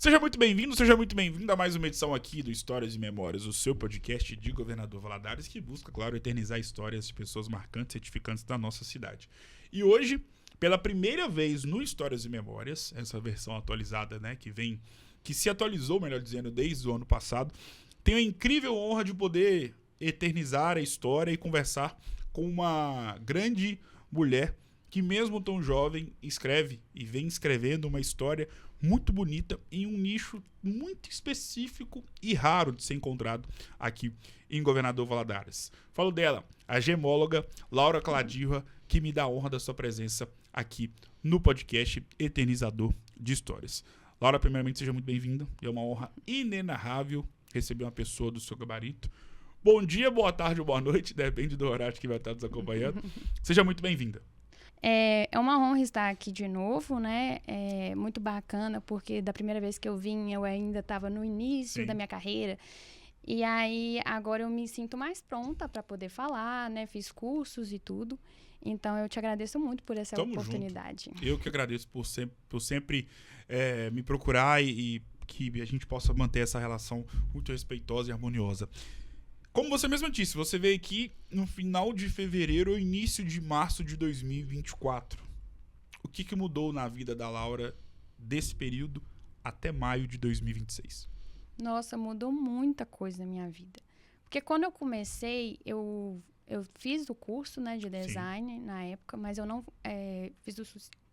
Seja muito bem-vindo, seja muito bem-vindo a mais uma edição aqui do Histórias e Memórias, o seu podcast de Governador Valadares, que busca, claro, eternizar histórias de pessoas marcantes e edificantes da nossa cidade. E hoje, pela primeira vez no Histórias e Memórias, essa versão atualizada, né, que se atualizou, melhor dizendo, desde o ano passado, tenho a incrível honra de poder eternizar a história e conversar com uma grande mulher que, mesmo tão jovem, escreve e vem escrevendo uma história muito bonita em um nicho muito específico e raro de ser encontrado aqui em Governador Valadares. Falo dela, a gemóloga Laura Cladilha, que me dá a honra da sua presença aqui no podcast Eternizador de Histórias. Laura, primeiramente, seja muito bem-vinda. É uma honra inenarrável receber uma pessoa do seu gabarito. Bom dia, boa tarde ou boa noite, depende do horário que vai estar nos acompanhando. Seja muito bem-vinda. É uma honra estar aqui de novo, né? É muito bacana, porque da primeira vez que eu vim, eu ainda estava no início da minha carreira. E aí, agora eu me sinto mais pronta para poder falar, né? Fiz cursos e tudo. Então, eu te agradeço muito por essa oportunidade. Junto. Eu que agradeço por sempre me procurar e que a gente possa manter essa relação muito respeitosa e harmoniosa. Como você mesma disse, você veio aqui no final de fevereiro ou início de março de 2024. O que mudou na vida da Laura desse período até maio de 2026? Nossa, mudou muita coisa na minha vida. Porque quando eu comecei, eu fiz o curso, né, de design na época, mas eu não fiz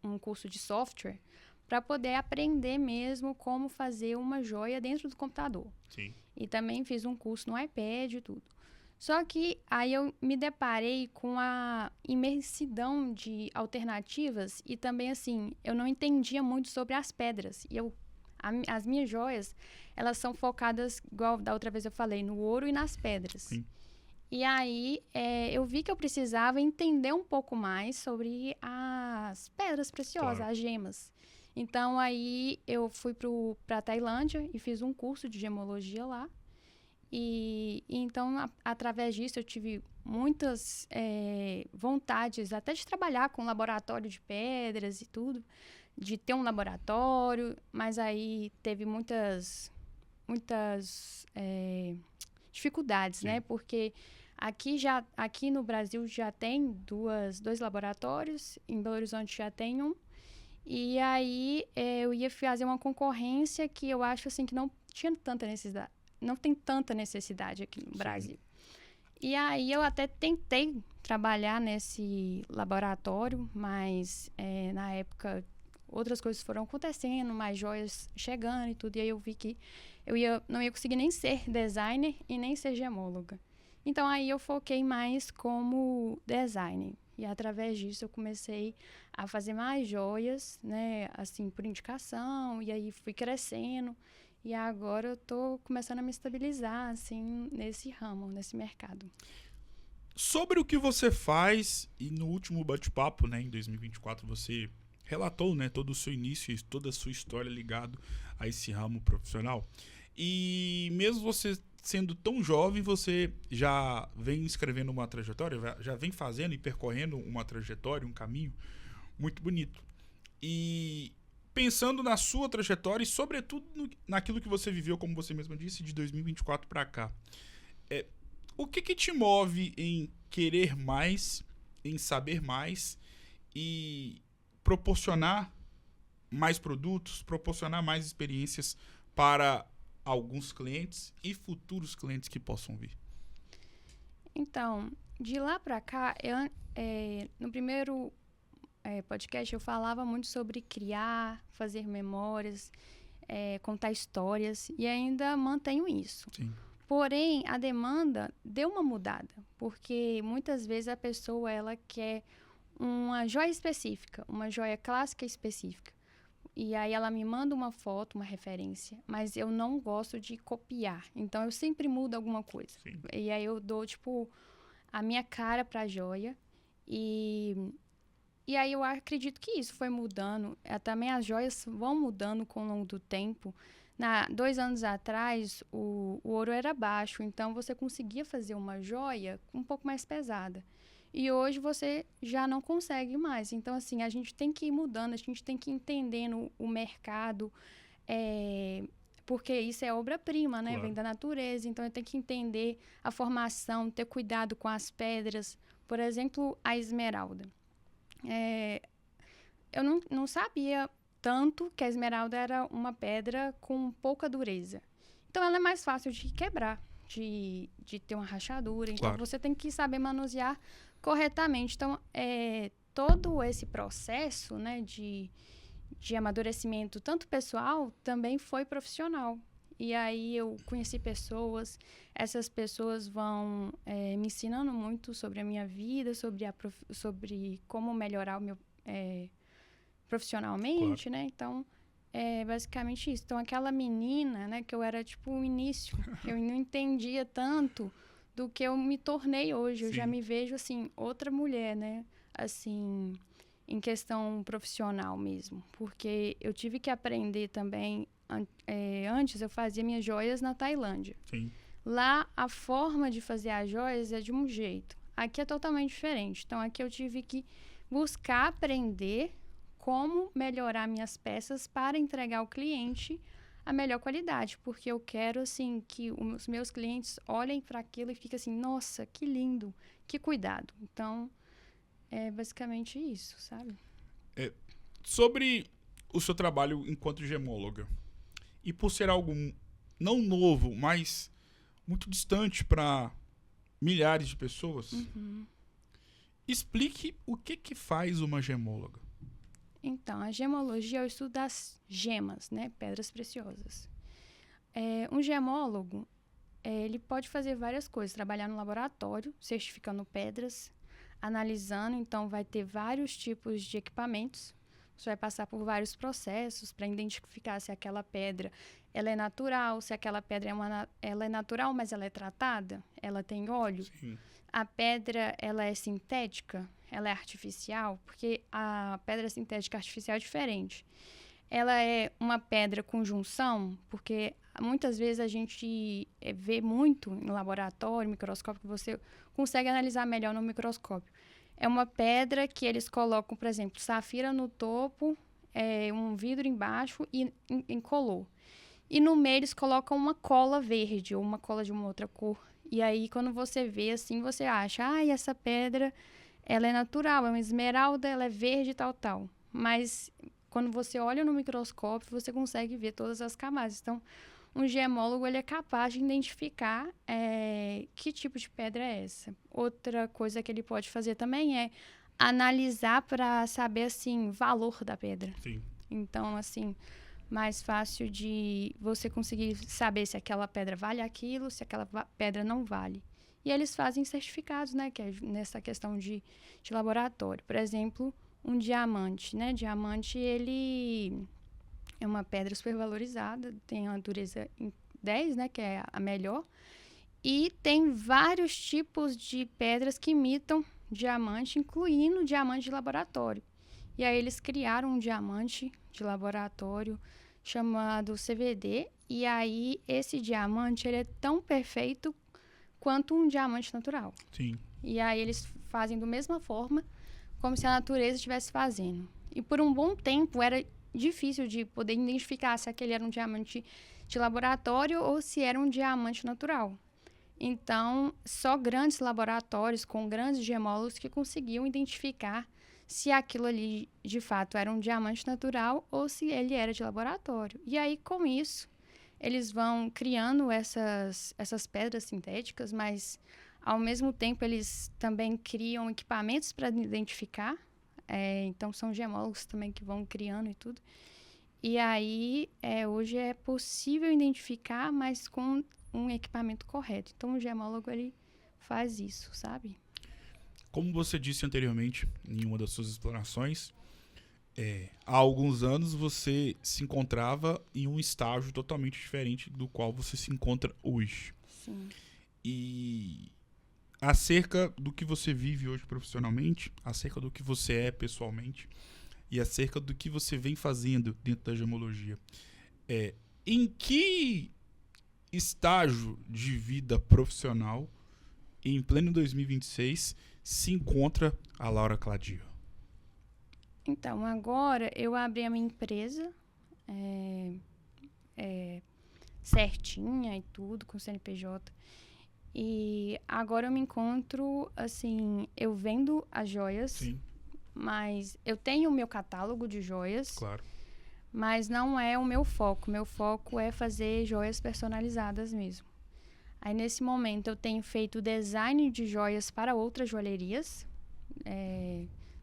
um curso de software para poder aprender mesmo como fazer uma joia dentro do computador. Sim. E também fiz um curso no iPad e tudo. Só que aí eu me deparei com a imensidão de alternativas e também, assim, eu não entendia muito sobre as pedras. E as minhas joias, elas são focadas, igual da outra vez eu falei, no ouro e nas pedras. Sim. E aí eu vi que eu precisava entender um pouco mais sobre as pedras preciosas, Claro. as gemas. Então, aí eu fui para a Tailândia e fiz um curso de gemologia lá. E então, através disso, eu tive muitas vontades até de trabalhar com laboratório de pedras e tudo, de ter um laboratório, mas aí teve muitas dificuldades, Sim. né? Porque aqui no Brasil já tem dois laboratórios, em Belo Horizonte já tem um. E aí eu ia fazer uma concorrência que eu acho assim que não tinha tanta necessidade, não tem tanta necessidade aqui no Brasil. E aí eu até tentei trabalhar nesse laboratório, mas na época outras coisas foram acontecendo, mais joias chegando e tudo, e aí eu vi que não ia conseguir nem ser designer e nem ser gemóloga. Então aí eu foquei mais como designer. E através disso eu comecei a fazer mais joias, né, assim, por indicação, e aí fui crescendo. E agora eu tô começando a me estabilizar, assim, nesse ramo, nesse mercado. Sobre o que você faz, e no último bate-papo, né, em 2024, você relatou, né, todo o seu início e toda a sua história ligado a esse ramo profissional. E mesmo você sendo tão jovem, você já vem escrevendo uma trajetória, já vem fazendo e percorrendo uma trajetória, um caminho muito bonito. E pensando na sua trajetória e sobretudo naquilo que você viveu, como você mesma disse, de 2024 para cá, o que te move em querer mais, em saber mais e proporcionar mais produtos, proporcionar mais experiências para alguns clientes e futuros clientes que possam vir? Então, de lá para cá, no primeiro podcast eu falava muito sobre criar, fazer memórias, contar histórias, e ainda mantenho isso. Sim. Porém, a demanda deu uma mudada, porque muitas vezes a pessoa ela quer uma joia específica, uma joia clássica específica. E aí ela me manda uma foto, uma referência, mas eu não gosto de copiar. Então eu sempre mudo alguma coisa. Sim. E aí eu dou, tipo, a minha cara pra joia. E aí eu acredito que isso foi mudando. Também as joias vão mudando com o longo do tempo. 2 anos atrás, o ouro era baixo, então você conseguia fazer uma joia um pouco mais pesada. E hoje você já não consegue mais. Então, assim, a gente tem que ir mudando, a gente tem que ir entendendo o mercado, porque isso é obra-prima, né? Claro. Vem da natureza, então eu tenho que entender a formação, ter cuidado com as pedras. Por exemplo, a esmeralda. Eu não sabia tanto que a esmeralda era uma pedra com pouca dureza. Então, ela é mais fácil de quebrar, de ter uma rachadura. Então, Claro. você tem que saber manusear corretamente. Então, todo esse processo, né, de amadurecimento, tanto pessoal, também foi profissional. E aí, eu conheci pessoas, essas pessoas vão me ensinando muito sobre a minha vida, sobre como melhorar o meu... profissionalmente, Claro. né? Então, é basicamente isso. Então, aquela menina, né, que eu era, tipo, o início, eu não entendia tanto do que eu me tornei hoje. Eu já Sim. me vejo, assim, outra mulher, né? Assim, em questão profissional mesmo. Porque eu tive que aprender também... antes, eu fazia minhas joias na Tailândia. Sim. Lá, a forma de fazer as joias é de um jeito. Aqui é totalmente diferente. Então, aqui eu tive que buscar aprender como melhorar minhas peças para entregar ao cliente a melhor qualidade, porque eu quero, assim, que os meus clientes olhem para aquilo e fiquem assim, nossa, que lindo, que cuidado. Então, é basicamente isso, sabe? Sobre o seu trabalho enquanto gemóloga, e por ser algo não novo, mas muito distante para milhares de pessoas, explique o que faz uma gemóloga. Então, a gemologia é o estudo das gemas, né? Pedras preciosas. Um gemólogo, ele pode fazer várias coisas. Trabalhar no laboratório, certificando pedras, analisando. Então, vai ter vários tipos de equipamentos. Você vai passar por vários processos para identificar se aquela pedra ela é natural, se aquela pedra ela é natural, mas ela é tratada, ela tem óleo. Sim. A pedra, ela é sintética, ela é artificial, porque a pedra sintética artificial é diferente. Ela é uma pedra com junção, porque muitas vezes a gente vê muito no laboratório, microscópio, que você consegue analisar melhor no microscópio. É uma pedra que eles colocam, por exemplo, safira no topo, um vidro embaixo e incolor. E no meio eles colocam uma cola verde ou uma cola de uma outra cor. E aí, quando você vê assim, você acha, essa pedra, ela é natural, é uma esmeralda, ela é verde, tal. Mas, quando você olha no microscópio, você consegue ver todas as camadas. Então, um gemólogo, ele é capaz de identificar que tipo de pedra é essa. Outra coisa que ele pode fazer também é analisar para saber, assim, valor da pedra. Sim. Então, assim... mais fácil de você conseguir saber se aquela pedra vale aquilo, se aquela pedra não vale. E eles fazem certificados, né, que é nessa questão de laboratório. Por exemplo, um diamante, né? Diamante, ele é uma pedra supervalorizada, tem uma dureza em 10, né, que é a melhor. E tem vários tipos de pedras que imitam diamante, incluindo diamante de laboratório. E aí eles criaram um diamante de laboratório chamado CVD, e aí esse diamante ele é tão perfeito quanto um diamante natural. Sim. E aí eles fazem da mesma forma, como se a natureza estivesse fazendo. E por um bom tempo era difícil de poder identificar se aquele era um diamante de laboratório ou se era um diamante natural. Então, só grandes laboratórios com grandes gemólogos que conseguiam identificar se aquilo ali, de fato, era um diamante natural ou se ele era de laboratório. E aí, com isso, eles vão criando essas pedras sintéticas, mas, ao mesmo tempo, eles também criam equipamentos para identificar. Então, são gemólogos também que vão criando e tudo. E aí, hoje é possível identificar, mas com um equipamento correto. Então, o gemólogo, ele faz isso, sabe? Como você disse anteriormente, em uma das suas explanações, há alguns anos você se encontrava em um estágio totalmente diferente do qual você se encontra hoje. Sim. E acerca do que você vive hoje profissionalmente, acerca do que você é pessoalmente e acerca do que você vem fazendo dentro da gemologia, em que estágio de vida profissional, em pleno 2026, se encontra a Laura Cladio? Então, agora eu abri a minha empresa. certinha e tudo, com CNPJ. E agora eu me encontro, assim, eu vendo as joias, Sim, mas eu tenho o meu catálogo de joias, claro. mas não é o meu foco. Meu foco é fazer joias personalizadas mesmo. Aí, nesse momento, eu tenho feito design de joias para outras joalherias,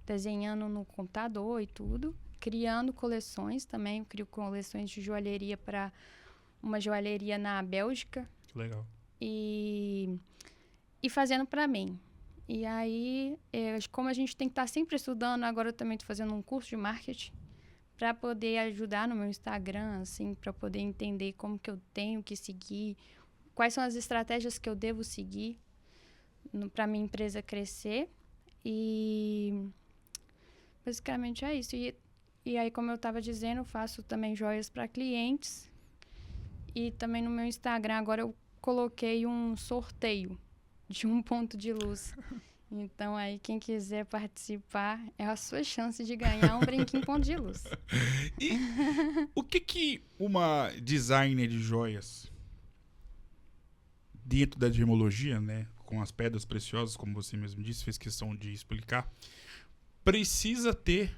desenhando no computador e tudo, criando coleções também. Eu crio coleções de joalheria para uma joalheria na Bélgica Que legal. e fazendo para mim. E aí, como a gente tem que estar sempre estudando, agora eu também estou fazendo um curso de marketing para poder ajudar no meu Instagram, assim, para poder entender como que eu tenho que seguir, quais são as estratégias que eu devo seguir para minha empresa crescer. E basicamente é isso. E aí, como eu estava dizendo, eu faço também joias para clientes. E também no meu Instagram agora eu coloquei um sorteio de um ponto de luz. Então aí quem quiser participar, é a sua chance de ganhar um brinquinho ponto de luz. E o que uma designer de joias dentro da gemologia, né, com as pedras preciosas, como você mesmo disse, fez questão de explicar, precisa ter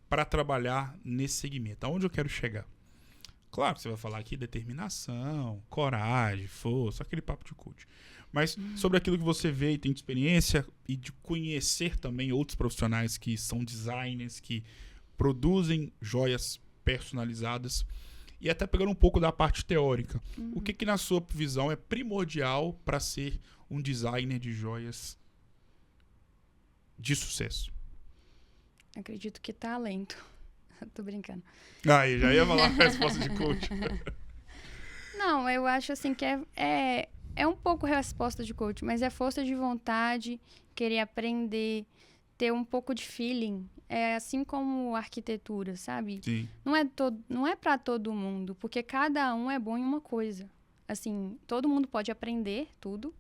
para trabalhar nesse segmento? Aonde eu quero chegar? Claro, você vai falar aqui determinação, coragem, força, aquele papo de coach. Mas sobre aquilo que você vê e tem de experiência e de conhecer também outros profissionais que são designers, que produzem joias personalizadas e até pegando um pouco da parte teórica. O que na sua visão é primordial para ser um designer de joias de sucesso? Acredito que talento. Tô brincando. Aí, já ia falar a resposta de coach. Não, eu acho assim que é um pouco resposta de coach, mas é força de vontade, querer aprender, ter um pouco de feeling. É assim como arquitetura, sabe? Sim. Não é para todo mundo, porque cada um é bom em uma coisa. Assim, todo mundo pode aprender tudo,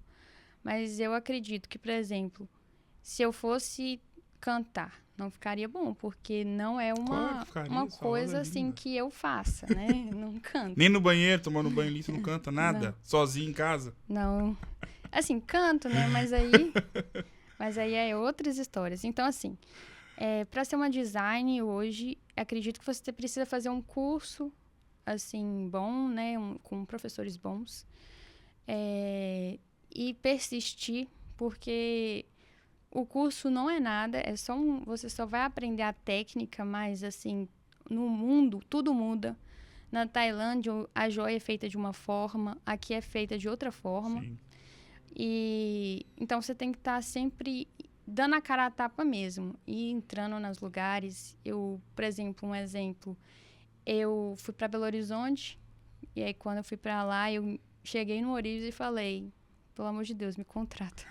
mas eu acredito que, por exemplo, se eu fosse cantar, não ficaria bom, porque não é Claro que ficaria, uma sua voz coisa é assim linda. que eu faça, né? Não canto. Nem no banheiro, tomando banho ali, você não canta nada? Não. Sozinho em casa? Não. Assim, canto, né? Mas aí é outras histórias. Então, assim, para ser uma design hoje, acredito que você precisa fazer um curso, assim, bom, né? Com professores bons. E persistir, porque o curso não é nada, você só vai aprender a técnica, mas, assim, no mundo, tudo muda. Na Tailândia, a joia é feita de uma forma, aqui é feita de outra forma. Sim. E então você tem que estar sempre dando a cara a tapa mesmo e entrando nos lugares. Por exemplo, eu fui para Belo Horizonte e aí quando eu fui para lá, eu cheguei no Orives e falei: "Pelo amor de Deus, me contrata".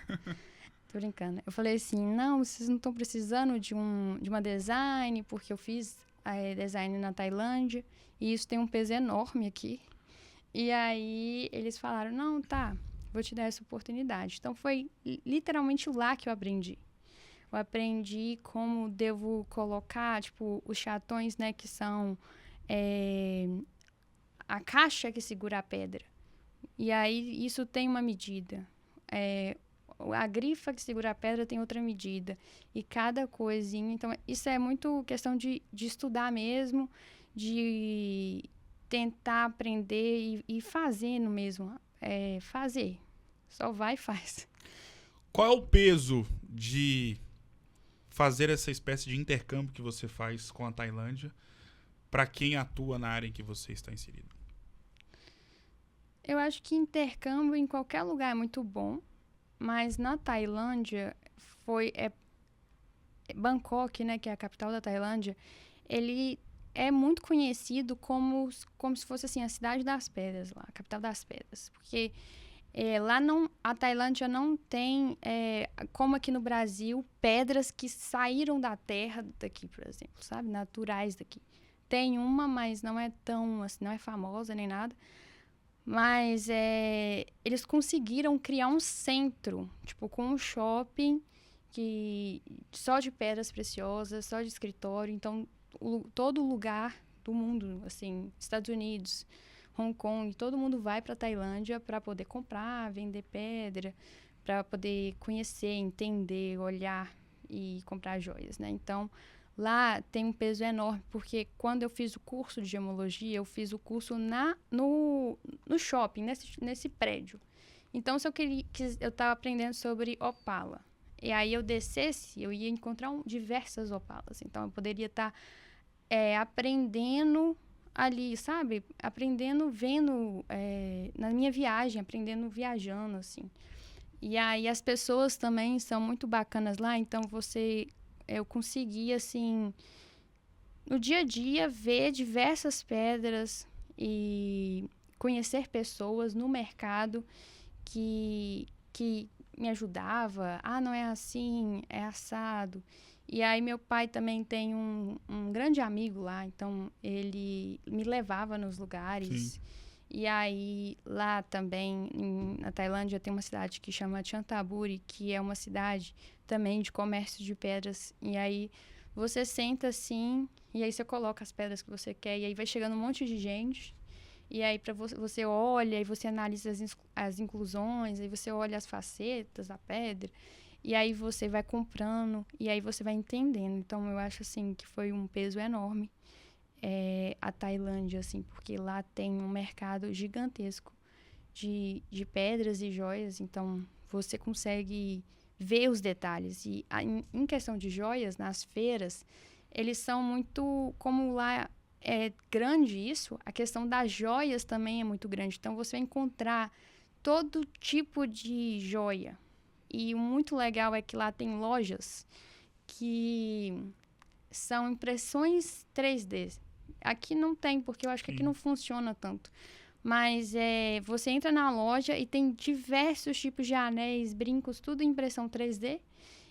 Tô brincando. Eu falei assim: "Não, vocês não estão precisando de uma design, porque eu fiz design na Tailândia e isso tem um peso enorme aqui". E aí eles falaram: "Não, tá, vou te dar essa oportunidade". Então foi literalmente lá que eu aprendi. Eu aprendi como devo colocar, tipo, os chatões, né, que são a caixa que segura a pedra. E aí isso tem uma medida. A grifa que segura a pedra tem outra medida. E cada coisinha. Então, isso é muito questão de estudar mesmo, de tentar aprender e fazendo mesmo. Fazer. Só vai e faz. Qual é o peso de fazer essa espécie de intercâmbio que você faz com a Tailândia para quem atua na área em que você está inserido? Eu acho que intercâmbio em qualquer lugar é muito bom, mas na Tailândia Bangkok, né, que é a capital da Tailândia, ele é muito conhecido como se fosse assim a cidade das pedras lá, a capital das pedras, porque lá a Tailândia não tem, como aqui no Brasil, pedras que saíram da terra daqui, por exemplo, sabe, naturais daqui. Tem uma, mas não é tão, assim, não é famosa nem nada. Mas eles conseguiram criar um centro, tipo, com um shopping só de pedras preciosas, só de escritório. Então, todo lugar do mundo, assim, Estados Unidos, Hong Kong, todo mundo vai para Tailândia para poder comprar, vender pedra, para poder conhecer, entender, olhar e comprar joias, né? Então, lá tem um peso enorme, porque quando eu fiz o curso de gemologia, eu fiz o curso no shopping, nesse prédio. Então, se eu estava aprendendo sobre opala, e aí eu descesse, eu ia encontrar diversas opalas. Então, eu poderia estar aprendendo ali, sabe? Aprendendo, vendo na minha viagem, aprendendo viajando, assim. E aí as pessoas também são muito bacanas lá, então eu consegui, assim, no dia a dia, ver diversas pedras e conhecer pessoas no mercado que me ajudava. Ah, não é assim, é assado. E aí meu pai também tem um grande amigo lá, então ele me levava nos lugares. Sim. E aí lá também, na Tailândia, tem uma cidade que chama Chanthaburi, que é uma cidade também de comércio de pedras. E aí você senta assim, e aí você coloca as pedras que você quer, e aí vai chegando um monte de gente. E aí você olha e você analisa as inclusões, aí você olha as facetas da pedra, e aí você vai comprando, e aí você vai entendendo. Então eu acho assim que foi um peso enorme a Tailândia, assim, porque lá tem um mercado gigantesco de pedras e joias, então você consegue ver os detalhes. E em questão de joias, nas feiras, eles são muito, como lá é grande isso, a questão das joias também é muito grande. Então, você vai encontrar todo tipo de joia. E o muito legal é que lá tem lojas que são impressões 3D. Aqui não tem, porque eu acho que aqui não funciona tanto. Mas você entra na loja e tem diversos tipos de anéis, brincos, tudo em impressão 3D.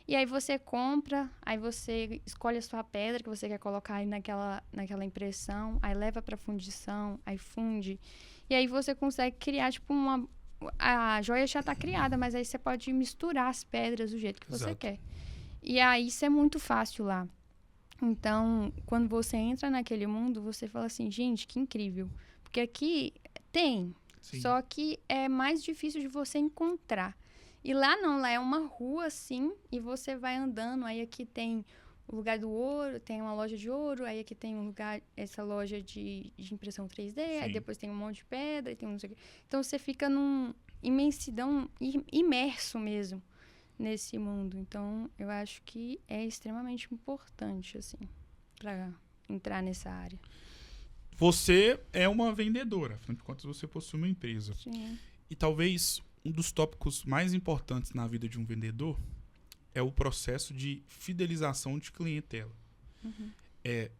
E aí você compra, aí você escolhe a sua pedra que você quer colocar aí naquela impressão, aí leva para fundição, aí funde. E aí você consegue criar, tipo, a joia já está criada, mas aí você pode misturar as pedras do jeito que você quer. E aí isso é muito fácil lá. Então, quando você entra naquele mundo, você fala assim, gente, que incrível. Porque aqui tem, só que é mais difícil de você encontrar. E lá não, lá é uma rua assim, e você vai andando, aí aqui tem o lugar do ouro, tem uma loja de ouro, aí aqui tem um lugar, essa loja de impressão 3D, aí depois tem um monte de pedra, e tem um não sei o quê. Então você fica num imensidão, imerso mesmo nesse mundo. Então eu acho que é extremamente importante, assim, para entrar nessa área. Você é uma vendedora, afinal de contas você possui uma empresa. Sim. E talvez um dos tópicos mais importantes na vida de um vendedor é o processo de fidelização de clientela. Uhum. É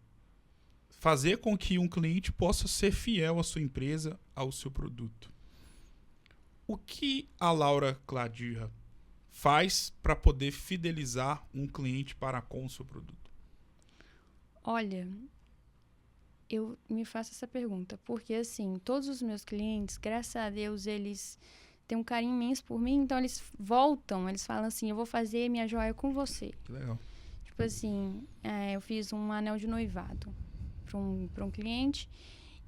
fazer com que um cliente possa ser fiel à sua empresa, ao seu produto. O que a Laura Cladirra faz para poder fidelizar um cliente para com o seu produto? Olha, eu me faço essa pergunta, porque assim, todos os meus clientes, graças a Deus, eles têm um carinho imenso por mim, então eles voltam, eles falam assim, eu vou fazer minha joia com você. Que legal. Tipo assim, eu fiz um anel de noivado para um cliente,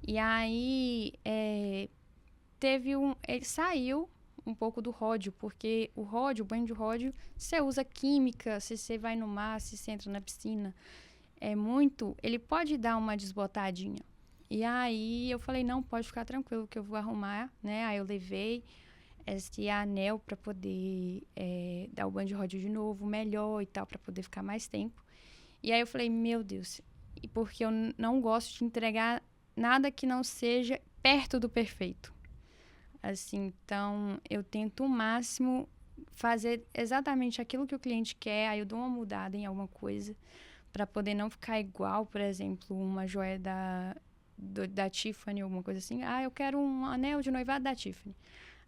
e aí ele saiu um pouco do ródio, porque o banho de ródio, você usa química, se você vai no mar, se você entra na piscina, ele pode dar uma desbotadinha. E aí eu falei, não, pode ficar tranquilo que eu vou arrumar, né? Aí eu levei esse anel para poder dar o banho de ródio de novo, melhor e tal, para poder ficar mais tempo. E aí eu falei, meu Deus, porque eu não gosto de entregar nada que não seja perto do perfeito. Assim, então, eu tento o máximo fazer exatamente aquilo que o cliente quer, aí eu dou uma mudada em alguma coisa, para poder não ficar igual, por exemplo, uma joia da Tiffany, alguma coisa assim. Ah, eu quero um anel de noivado da Tiffany.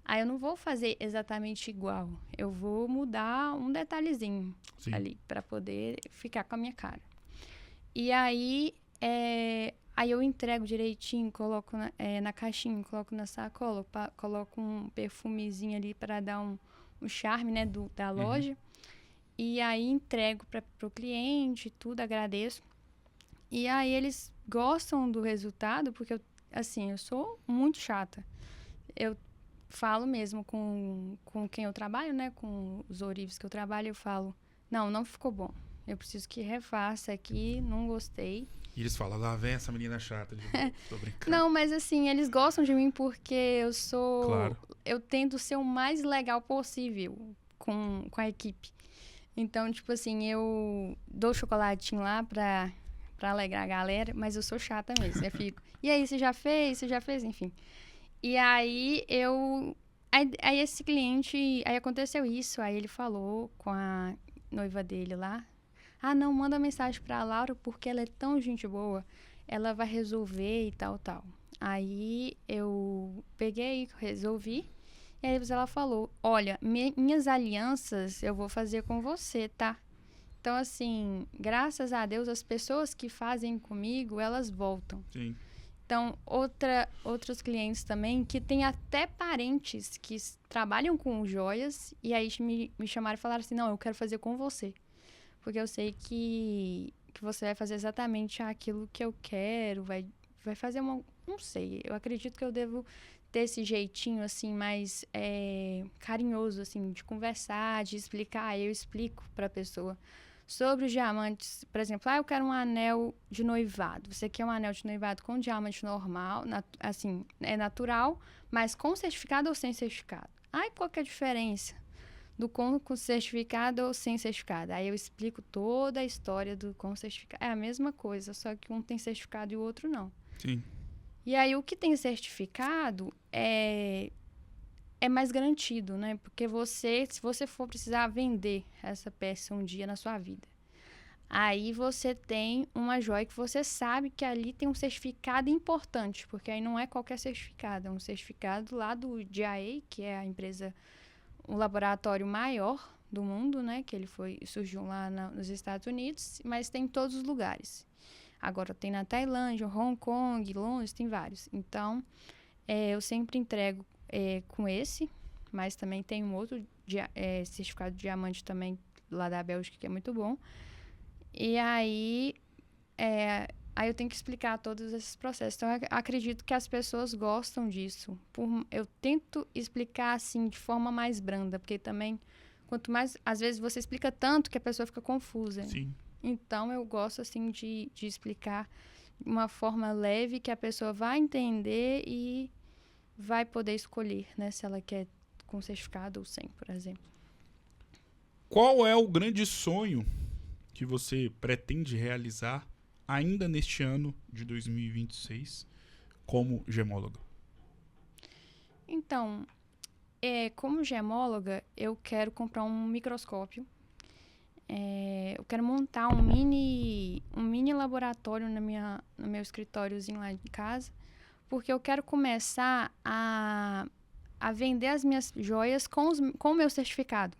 Aí eu não vou fazer exatamente igual, eu vou mudar um detalhezinho ali, para poder ficar com a minha cara. E aí, aí eu entrego direitinho, coloco na caixinha, coloco na sacola, coloco um perfumezinho ali para dar um charme, né, da loja. E aí entrego para o cliente, tudo, agradeço. E aí eles gostam do resultado, porque assim, eu sou muito chata. Eu falo mesmo com quem eu trabalho, né? Com os ourives que eu trabalho, eu falo, não ficou bom. Eu preciso que refaça aqui, não gostei. E eles falam, lá vem essa menina chata de novo. Tô brincando. Não, mas assim, eles gostam de mim porque eu sou... Claro. Eu tento ser o mais legal possível com a equipe. Então, tipo assim, eu dou chocolatinho lá pra alegrar a galera, mas eu sou chata mesmo. Eu fico, e aí, você já fez? Você já fez? Enfim. E aí, Aí esse cliente... Aí aconteceu isso, aí ele falou com a noiva dele lá. Ah, não, manda mensagem pra Laura porque ela é tão gente boa. Ela vai resolver e tal. Aí eu peguei, resolvi. E aí depois ela falou, olha, minhas alianças eu vou fazer com você, tá? Então, assim, graças a Deus, as pessoas que fazem comigo, elas voltam. Sim. Então, outros clientes também, que têm até parentes que trabalham com joias, e aí me chamaram e falaram assim, não, eu quero fazer com você. Porque eu sei que você vai fazer exatamente aquilo que eu quero, vai fazer uma... Não sei, eu acredito que eu devo ter esse jeitinho, assim, mais carinhoso, assim, de conversar, de explicar. Eu explico pra pessoa sobre os diamantes. Por exemplo, eu quero um anel de noivado. Você quer um anel de noivado com diamante normal, assim, é natural, mas com certificado ou sem certificado? Qual que é a diferença do com certificado ou sem certificado? Aí eu explico toda a história do com certificado. É a mesma coisa, só que um tem certificado e o outro não. Sim. E aí o que tem certificado é mais garantido, né? Porque se você for precisar vender essa peça um dia na sua vida, aí você tem uma joia que você sabe que ali tem um certificado importante, porque aí não é qualquer certificado, é um certificado lá do DIA, que é a empresa, o laboratório maior do mundo, né? Que surgiu lá nos Estados Unidos, mas tem em todos os lugares. Agora tem na Tailândia, Hong Kong, Londres, tem vários. Então, eu sempre entrego com esse, mas também tem um outro certificado de diamante também lá da Bélgica, que é muito bom. E aí eu tenho que explicar todos esses processos. Então, eu acredito que as pessoas gostam disso. Eu tento explicar, assim, de forma mais branda, porque também, quanto mais... Às vezes, você explica tanto que a pessoa fica confusa. Sim. Então, eu gosto, assim, de explicar de uma forma leve, que a pessoa vai entender e vai poder escolher, né? Se ela quer com certificado ou sem, por exemplo. Qual é o grande sonho que você pretende realizar ainda neste ano de 2026 como gemóloga? Então, como gemóloga, eu quero comprar um microscópio. Eu quero montar um mini laboratório no meu escritóriozinho lá em casa, porque eu quero começar a vender as minhas joias com o meu certificado.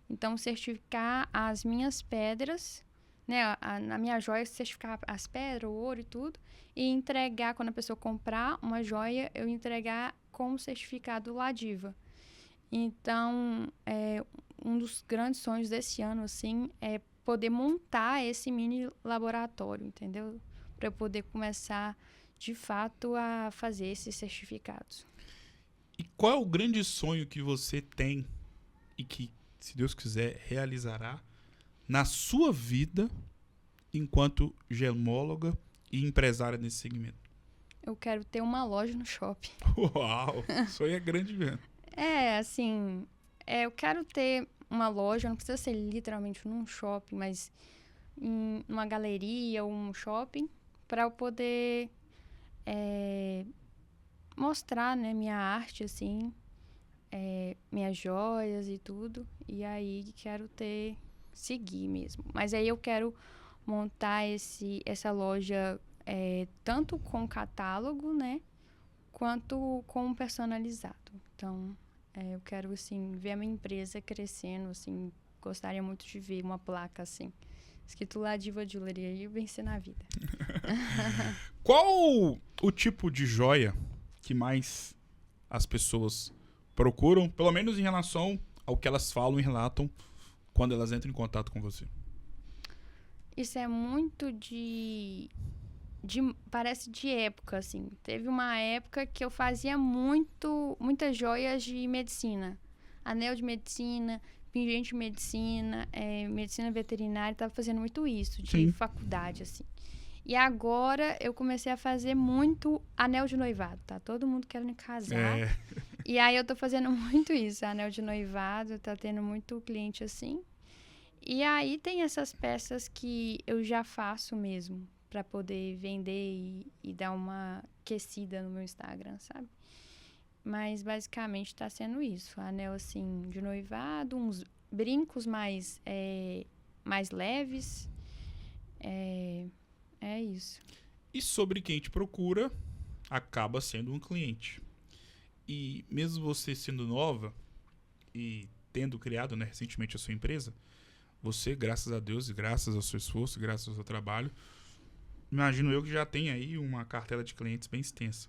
Então, certificar as minhas pedras, né? Na minha joia, certificar as pedras, o ouro e tudo, e entregar, quando a pessoa comprar uma joia, eu entregar com o certificado Ladiva. Então, um dos grandes sonhos desse ano, assim, é poder montar esse mini laboratório, entendeu? Para eu poder começar, de fato, a fazer esses certificados. E qual é o grande sonho que você tem e que, se Deus quiser, realizará na sua vida enquanto gemóloga e empresária nesse segmento? Eu quero ter uma loja no shopping. Uau! O sonho é grande mesmo. Assim, eu quero ter uma loja, não precisa ser literalmente num shopping, mas em uma galeria ou um shopping, para eu poder mostrar, né, minha arte, assim, minhas joias e tudo. E aí quero seguir mesmo. Mas aí eu quero montar essa loja tanto com catálogo, né, quanto com personalizado. Então, eu quero, assim, ver a minha empresa crescendo, assim, gostaria muito de ver uma placa, assim, escrito Ladiva Jewelry e vencer na vida. Qual o tipo de joia que mais as pessoas procuram, pelo menos em relação ao que elas falam e relatam quando elas entram em contato com você? Isso é muito de parece de época, assim. Teve uma época que eu fazia muitas joias de medicina. Anel de medicina, pingente de medicina, medicina veterinária, tava fazendo muito isso, de Sim. faculdade, assim. E agora eu comecei a fazer muito anel de noivado, tá? Todo mundo querendo casar. É, E aí eu tô fazendo muito isso, anel de noivado, tá tendo muito cliente assim. E aí tem essas peças que eu já faço mesmo, pra poder vender e dar uma aquecida no meu Instagram, sabe? Mas basicamente tá sendo isso. Anel assim de noivado, uns brincos mais leves. É isso. e sobre quem te procura, acaba sendo um cliente. E mesmo você sendo nova e tendo criado, né, recentemente a sua empresa, você, graças a Deus, e graças ao seu esforço, graças ao seu trabalho, imagino eu que já tem aí uma cartela de clientes bem extensa.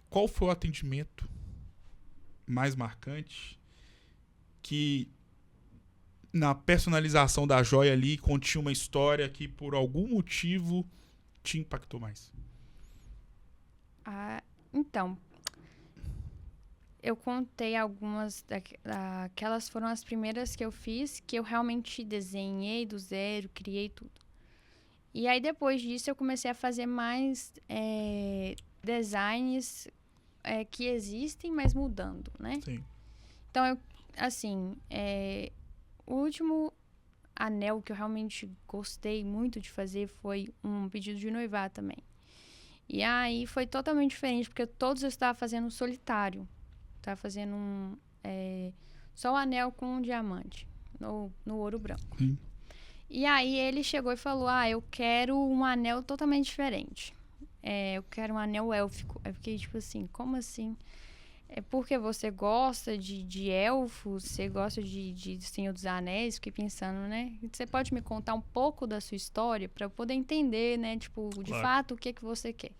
Qual foi o atendimento mais marcante que na personalização da joia ali continha uma história que por algum motivo te impactou mais? Então, eu contei algumas, aquelas foram as primeiras que eu fiz, que eu realmente desenhei do zero, criei tudo. E aí, depois disso, eu comecei a fazer mais designs que existem, mas mudando, né? Sim. Então, o último anel que eu realmente gostei muito de fazer foi um pedido de noivado também. E aí, foi totalmente diferente, porque todos eu estava fazendo solitário. Estava fazendo só o anel com um diamante, no ouro branco. Sim. E aí, ele chegou e falou, eu quero um anel totalmente diferente. Eu quero um anel élfico. Eu fiquei tipo assim, como assim? É porque você gosta de elfos, você gosta de Senhor dos Anéis, fiquei pensando, né? Você pode me contar um pouco da sua história para eu poder entender, né? Tipo, de Claro. fato, o que você quer.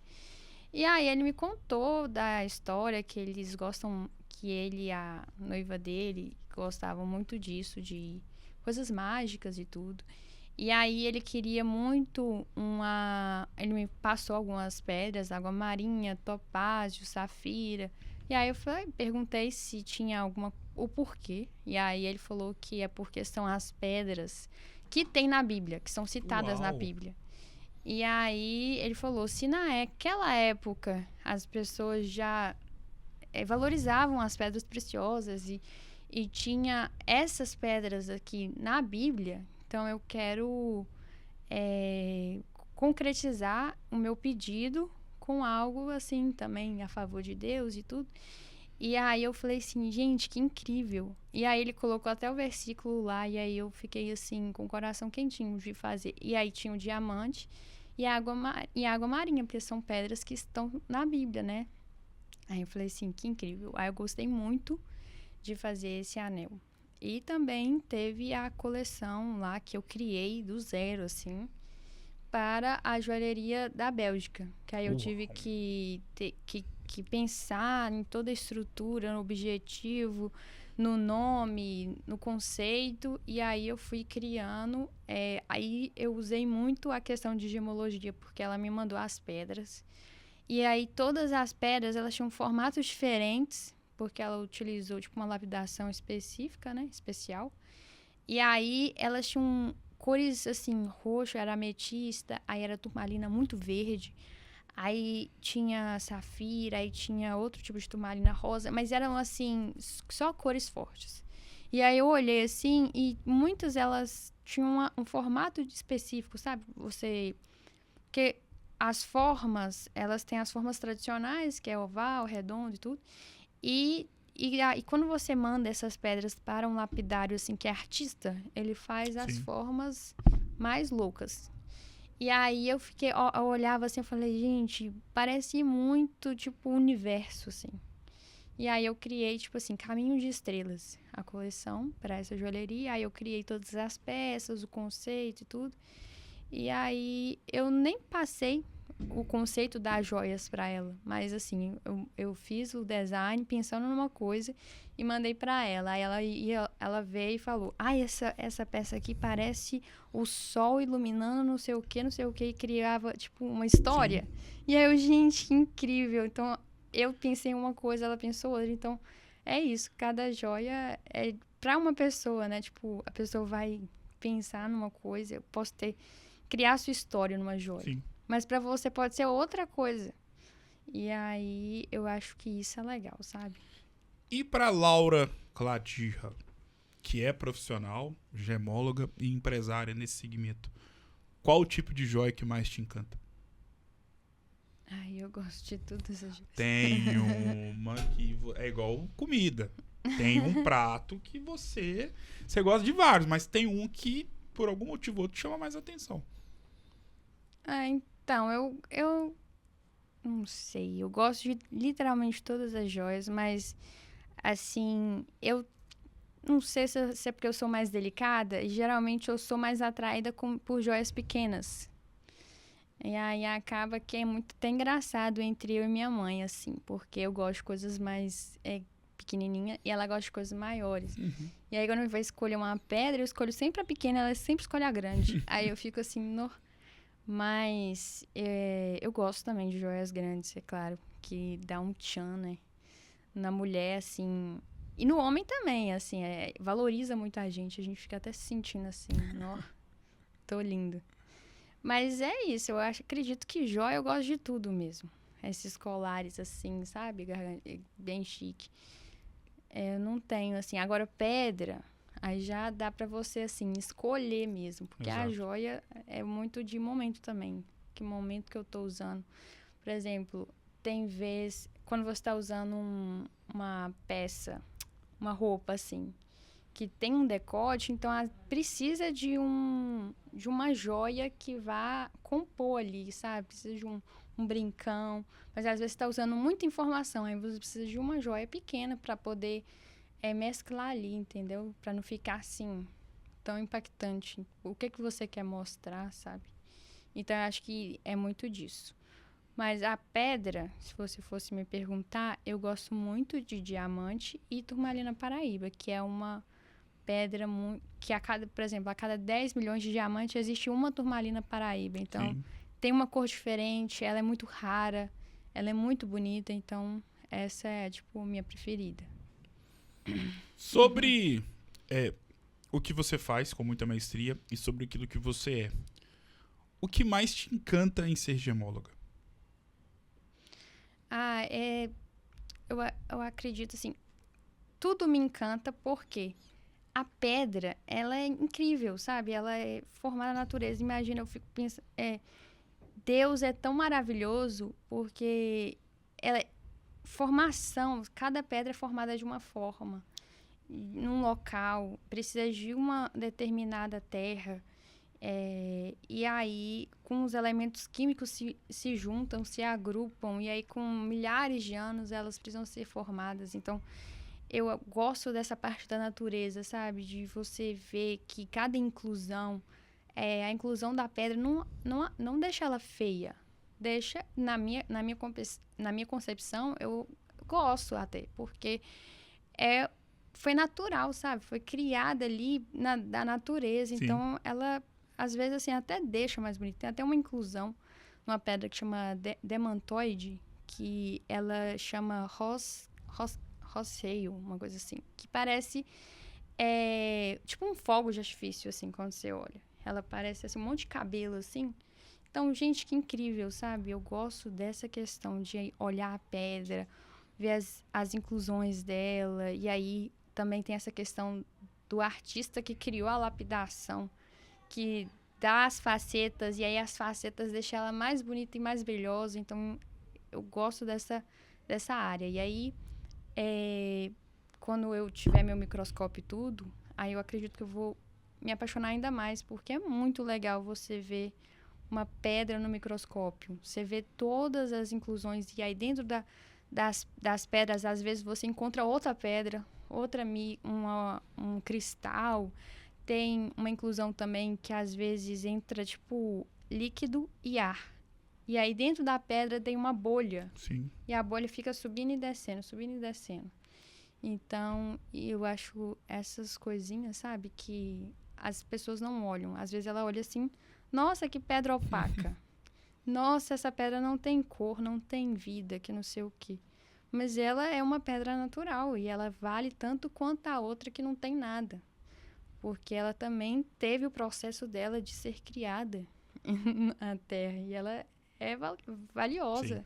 E aí ele me contou da história que eles gostam, que ele e a noiva dele gostavam muito disso, de coisas mágicas e tudo. E aí ele queria muito ele me passou algumas pedras, água marinha, topázio, safira. E aí eu perguntei se tinha o porquê. E aí ele falou que é porque são as pedras que tem na Bíblia, que são citadas na Uau. Bíblia. E aí ele falou, se naquela época as pessoas já valorizavam as pedras preciosas e tinha essas pedras aqui na Bíblia, então eu quero concretizar o meu pedido com algo assim também a favor de Deus e tudo. E aí eu falei assim, gente, que incrível. E aí ele colocou até o versículo lá, e aí eu fiquei assim, com o coração quentinho de fazer. E aí tinha o diamante e água marinha, porque são pedras que estão na Bíblia, né? Aí eu falei assim, que incrível. Aí eu gostei muito de fazer esse anel. E também teve a coleção lá que eu criei do zero, assim, para a joalheria da Bélgica. Que aí eu tive que pensar em toda a estrutura, no objetivo, no nome, no conceito. E aí eu fui criando. Aí eu usei muito a questão de gemologia, porque ela me mandou as pedras. E aí todas as pedras, elas tinham formatos diferentes, porque ela utilizou tipo uma lapidação específica, né, especial. E aí elas tinham cores assim, roxo era ametista, aí era turmalina muito verde, aí tinha safira, aí tinha outro tipo de turmalina rosa, mas eram assim, só cores fortes. E aí eu olhei assim e muitas elas tinham um formato específico, sabe? Porque as formas, elas têm as formas tradicionais, que é oval, redondo e tudo. E quando você manda essas pedras para um lapidário, assim, que é artista, ele faz as formas mais loucas. E aí eu olhava assim, eu falei, gente, parece muito, tipo, o universo, assim. E aí eu criei, tipo assim, Caminho de Estrelas, a coleção para essa joalheria. Aí eu criei todas as peças, o conceito e tudo. E aí eu nem passei o conceito das joias para ela. Mas, assim, eu fiz o design pensando numa coisa e mandei para ela. Aí ela veio e falou, essa peça aqui parece o sol iluminando não sei o que, e criava, tipo, uma história. Sim. E aí eu, gente, que incrível. Então, eu pensei em uma coisa, ela pensou outra. Então, é isso. Cada joia é para uma pessoa, né? Tipo, a pessoa vai pensar numa coisa. Eu posso criar sua história numa joia. Sim. Mas para você pode ser outra coisa. E aí, eu acho que isso é legal, sabe? E para Laura Cladirra, que é profissional, gemóloga e empresária nesse segmento, qual o tipo de joia que mais te encanta? Ai, eu gosto de tudo essas joias. Tem uma que é igual comida. Tem um prato que você gosta de vários, mas tem um que, por algum motivo ou outro, chama mais atenção. Então, eu não sei. Eu gosto de literalmente todas as joias, mas, assim, eu não sei se é porque eu sou mais delicada. Geralmente, eu sou mais atraída por joias pequenas. E aí, acaba que é muito até engraçado entre eu e minha mãe, assim. Porque eu gosto de coisas mais pequenininhas e ela gosta de coisas maiores. Uhum. E aí, quando eu vou escolher uma pedra, eu escolho sempre a pequena. Ela sempre escolhe a grande. Aí, eu fico assim, Mas eu gosto também de joias grandes, é claro, que dá um tchan, né? Na mulher, assim... E no homem também, assim, valoriza muito a gente fica até se sentindo assim, tô lindo. Mas é isso, acredito que joia eu gosto de tudo mesmo. Esses colares, assim, sabe? Bem chique. Eu não tenho, assim, agora pedra... Aí já dá pra você, assim, escolher mesmo. Porque Exato. A joia é muito de momento também. Que momento que eu tô usando. Por exemplo, tem vez... Quando você tá usando uma peça, uma roupa, assim, que tem um decote, então precisa de uma joia que vá compor ali, sabe? Precisa de um brincão. Mas às vezes você tá usando muita informação. Aí você precisa de uma joia pequena pra poder... mesclar ali, entendeu? Pra não ficar assim, tão impactante. O que você quer mostrar, sabe? Então, eu acho que é muito disso. Mas a pedra, se você fosse me perguntar, eu gosto muito de diamante e turmalina paraíba, que é uma pedra que por exemplo, a cada 10 milhões de diamantes existe uma turmalina paraíba. Então, Sim. Tem uma cor diferente, ela é muito rara, ela é muito bonita, então essa é, tipo, minha preferida. Sobre o que você faz com muita maestria e sobre aquilo que você é, o que mais te encanta em ser gemóloga? Eu acredito, assim, tudo me encanta porque a pedra, ela é incrível, sabe? Ela é formada na natureza. Imagina, eu fico pensando, Deus é tão maravilhoso porque cada pedra é formada de uma forma, num local, precisa de uma determinada terra, e aí, com os elementos químicos se juntam, se agrupam, e aí com milhares de anos elas precisam ser formadas. Então, eu gosto dessa parte da natureza, sabe? De você ver que cada inclusão, a inclusão da pedra não deixa ela feia. Deixa, na minha concepção, eu gosto até, porque foi natural, sabe? Foi criada ali da natureza. Sim. Então, ela, às vezes, assim, até deixa mais bonito. Tem até uma inclusão numa pedra que chama demantoide, que ela chama roseio, uma coisa assim, que parece tipo um fogo de artifício, assim, quando você olha. Ela parece, assim, um monte de cabelo, assim. Então, gente, que incrível, sabe? Eu gosto dessa questão de olhar a pedra, ver as inclusões dela, e aí também tem essa questão do artista que criou a lapidação, que dá as facetas, e aí as facetas deixam ela mais bonita e mais brilhosa. Então, eu gosto dessa área. E aí, quando eu tiver meu microscópio e tudo, aí eu acredito que eu vou me apaixonar ainda mais, porque é muito legal você ver uma pedra no microscópio. Você vê todas as inclusões, e aí dentro das pedras, às vezes você encontra outra pedra, um cristal. Tem uma inclusão também que às vezes entra, tipo, líquido e ar. E aí dentro da pedra tem uma bolha. Sim. E a bolha fica subindo e descendo, subindo e descendo. Então, eu acho essas coisinhas, sabe, que as pessoas não olham. Às vezes ela olha assim, nossa, que pedra opaca. Nossa, essa pedra não tem cor, não tem vida, que não sei o quê. Mas ela é uma pedra natural e ela vale tanto quanto a outra que não tem nada. Porque ela também teve o processo dela de ser criada na Terra. E ela é valiosa. Sim.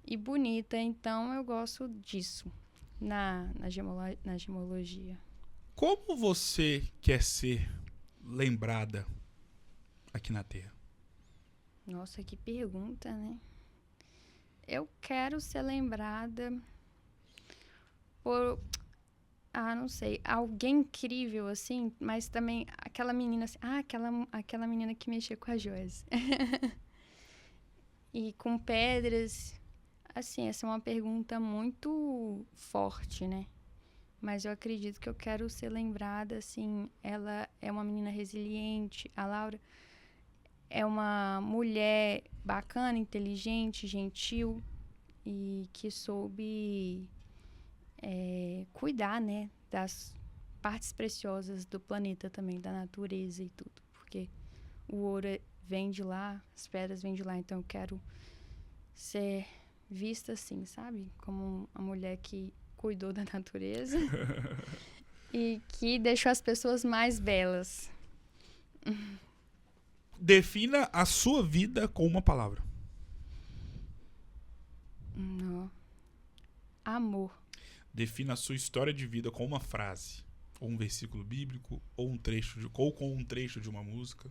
E bonita, então eu gosto disso na gemologia. Como você quer ser lembrada aqui na Terra? Nossa, que pergunta, né? Eu quero ser lembrada por, não sei, alguém incrível, assim, mas também aquela menina, assim, aquela menina que mexia com as joias. E com pedras. Assim, essa é uma pergunta muito forte, né? Mas eu acredito que eu quero ser lembrada, assim, ela é uma menina resiliente, a Laura é uma mulher bacana, inteligente, gentil e que soube cuidar, né, das partes preciosas do planeta também, da natureza e tudo, porque o ouro vem de lá, as pedras vêm de lá, então eu quero ser vista assim, sabe? Como a mulher que cuidou da natureza e que deixou as pessoas mais belas. Defina a sua vida com uma palavra. Não. Amor. Defina a sua história de vida com uma frase. Ou um versículo bíblico, ou com um trecho de uma música.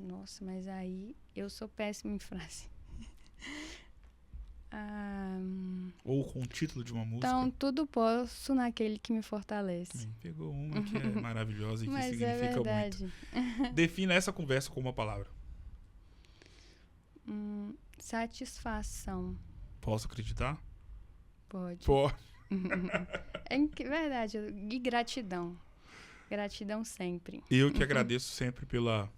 Nossa, mas aí eu sou péssima em frase. Ou com o título de uma música. Então, tudo posso naquele que me fortalece. Pegou uma que é maravilhosa e que Mas significa verdade. muito. Defina essa conversa com uma palavra. Satisfação. Posso acreditar? Pode. Pode. Verdade. E gratidão. Gratidão sempre. Eu que agradeço sempre pela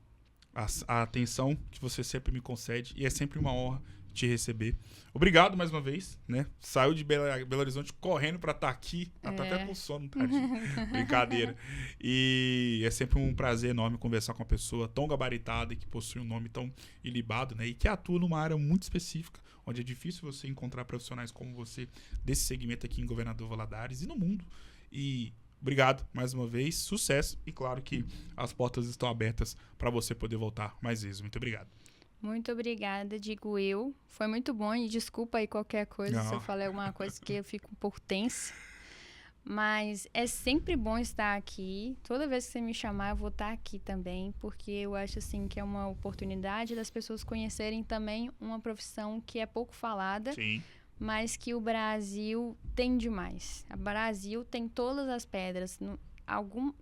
a atenção que você sempre me concede. E é sempre uma honra te receber. Obrigado mais uma vez, né? Saiu de Belo Horizonte correndo pra estar aqui. Tá até com sono, tadinho. Brincadeira. E é sempre um prazer enorme conversar com uma pessoa tão gabaritada e que possui um nome tão ilibado, né? E que atua numa área muito específica, onde é difícil você encontrar profissionais como você desse segmento aqui em Governador Valadares e no mundo. E obrigado mais uma vez, sucesso. E claro que as portas estão abertas para você poder voltar mais vezes. Muito obrigado. Muito obrigada, digo eu. Foi muito bom e desculpa aí qualquer coisa se eu falei alguma coisa que eu fico um pouco tensa. Mas é sempre bom estar aqui. Toda vez que você me chamar, eu vou estar aqui também, porque eu acho assim que é uma oportunidade das pessoas conhecerem também uma profissão que é pouco falada. Sim. Mas que o Brasil tem demais. O Brasil tem todas as pedras.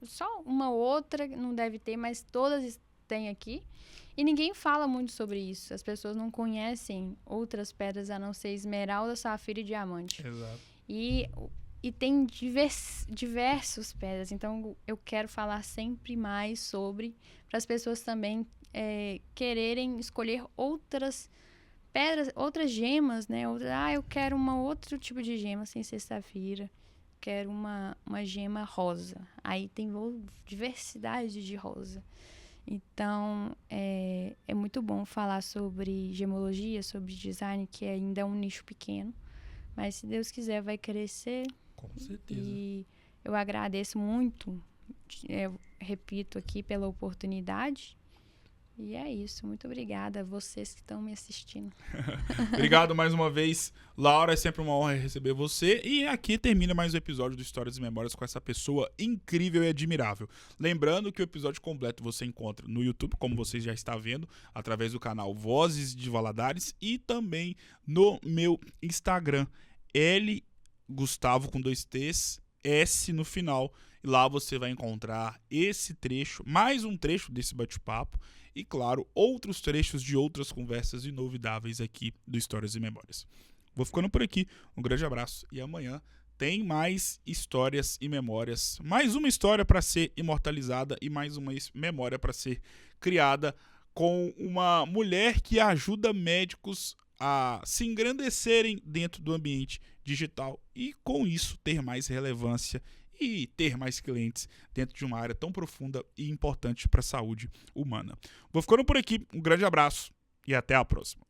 Só uma outra não deve ter, mas todas tem aqui. E ninguém fala muito sobre isso. As pessoas não conhecem outras pedras a não ser esmeralda, safira e diamante. Exato. E tem diversas pedras. Então, eu quero falar sempre mais sobre, para as pessoas também quererem escolher outras pedras, outras gemas, né? Eu quero outro tipo de gema sem ser safira. Quero uma gema rosa. Aí tem diversidade de rosa. Então, é muito bom falar sobre gemologia, sobre design, que ainda é um nicho pequeno. Mas, se Deus quiser, vai crescer. Com certeza. E eu agradeço muito, repito aqui, pela oportunidade. E é isso. Muito obrigada a vocês que estão me assistindo. Obrigado mais uma vez, Laura. É sempre uma honra receber você. E aqui termina mais um episódio do Histórias e Memórias com essa pessoa incrível e admirável. Lembrando que o episódio completo você encontra no YouTube, como vocês já estão vendo, através do canal Vozes de Valadares e também no meu Instagram, L Gustavo com 2 T's, S no final. E lá você vai encontrar esse trecho, mais um trecho desse bate-papo. E, claro, outros trechos de outras conversas inovidáveis aqui do Histórias e Memórias. Vou ficando por aqui. Um grande abraço. E amanhã tem mais Histórias e Memórias. Mais uma história para ser imortalizada e mais uma memória para ser criada com uma mulher que ajuda médicos a se engrandecerem dentro do ambiente digital e, com isso, ter mais relevância e ter mais clientes dentro de uma área tão profunda e importante para a saúde humana. Vou ficando por aqui, um grande abraço e até a próxima.